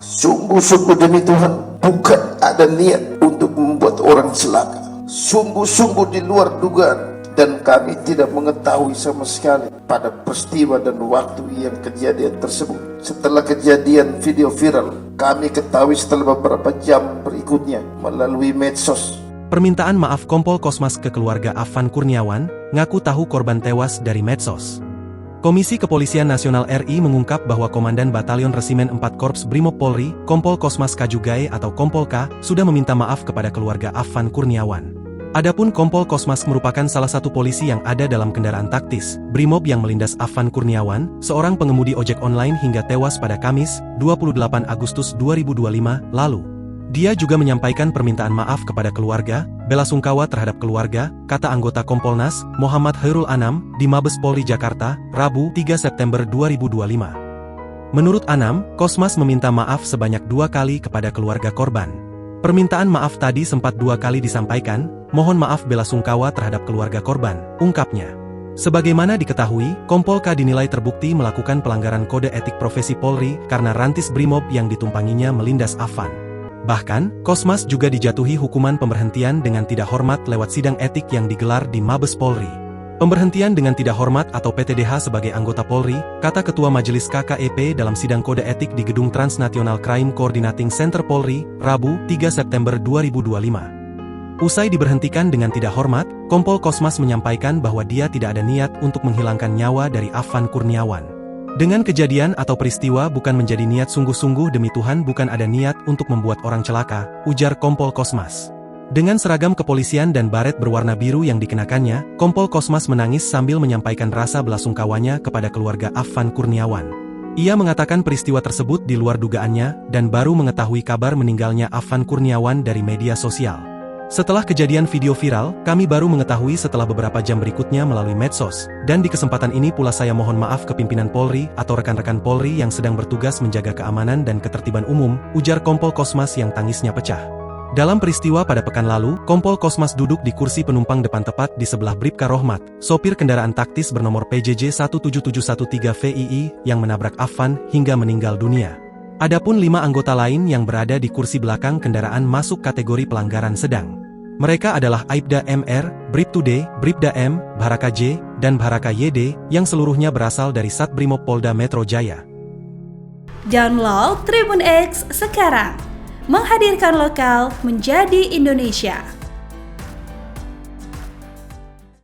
Sungguh-sungguh demi Tuhan, bukan ada niat untuk membuat orang celaka. Sungguh-sungguh di luar dugaan, dan kami tidak mengetahui sama sekali pada peristiwa dan waktu yang kejadian tersebut. Setelah kejadian video viral, kami ketahui setelah beberapa jam berikutnya melalui medsos. Permintaan maaf Kompol Kosmas ke keluarga Afan Kurniawan, ngaku tahu korban tewas dari medsos. Komisi Kepolisian Nasional RI mengungkap bahwa Komandan Batalion Resimen 4 Korps Brimob Polri, Kompol Kosmas Kajugai atau Kompol K, sudah meminta maaf kepada keluarga Afan Kurniawan. Adapun Kompol Kosmas merupakan salah satu polisi yang ada dalam kendaraan taktis Brimob yang melindas Afan Kurniawan, seorang pengemudi ojek online hingga tewas pada Kamis, 28 Agustus 2025, lalu. Dia juga menyampaikan permintaan maaf kepada keluarga, bela sungkawa terhadap keluarga, kata anggota Kompolnas, Muhammad Hairul Anam, di Mabes Polri Jakarta, Rabu, 3 September 2025. Menurut Anam, Kosmas meminta maaf sebanyak 2 kali kepada keluarga korban. Permintaan maaf tadi sempat 2 kali disampaikan, mohon maaf bela sungkawa terhadap keluarga korban, ungkapnya. Sebagaimana diketahui, Kompol K dinilai terbukti melakukan pelanggaran kode etik profesi Polri karena rantis Brimob yang ditumpanginya melindas Afan. Bahkan, Kosmas juga dijatuhi hukuman pemberhentian dengan tidak hormat lewat sidang etik yang digelar di Mabes Polri. Pemberhentian dengan tidak hormat atau PTDH sebagai anggota Polri, kata Ketua Majelis KKEP dalam sidang kode etik di Gedung Transnational Crime Coordinating Center Polri, Rabu, 3 September 2025. Usai diberhentikan dengan tidak hormat, Kompol Kosmas menyampaikan bahwa dia tidak ada niat untuk menghilangkan nyawa dari Afan Kurniawan. Dengan kejadian atau peristiwa bukan menjadi niat sungguh-sungguh demi Tuhan, bukan ada niat untuk membuat orang celaka, ujar Kompol Kosmas. Dengan seragam kepolisian dan baret berwarna biru yang dikenakannya, Kompol Kosmas menangis sambil menyampaikan rasa belasungkawanya kepada keluarga Afan Kurniawan. Ia mengatakan peristiwa tersebut di luar dugaannya, dan baru mengetahui kabar meninggalnya Afan Kurniawan dari media sosial. Setelah kejadian video viral, kami baru mengetahui setelah beberapa jam berikutnya melalui medsos, dan di kesempatan ini pula saya mohon maaf ke pimpinan Polri atau rekan-rekan Polri yang sedang bertugas menjaga keamanan dan ketertiban umum, ujar Kompol Kosmas yang tangisnya pecah. Dalam peristiwa pada pekan lalu, Kompol Kosmas duduk di kursi penumpang depan tepat di sebelah Bribka Rohmat, sopir kendaraan taktis bernomor PJJ 17713 VII yang menabrak Afan hingga meninggal dunia. Adapun 5 anggota lain yang berada di kursi belakang kendaraan masuk kategori pelanggaran sedang. Mereka adalah Aibda MR, Bribtu D, Bribda M, Bharaka J, dan Bharaka YD, yang seluruhnya berasal dari Sat Brimob Polda Metro Jaya. Download Tribun X sekarang, menghadirkan lokal menjadi Indonesia.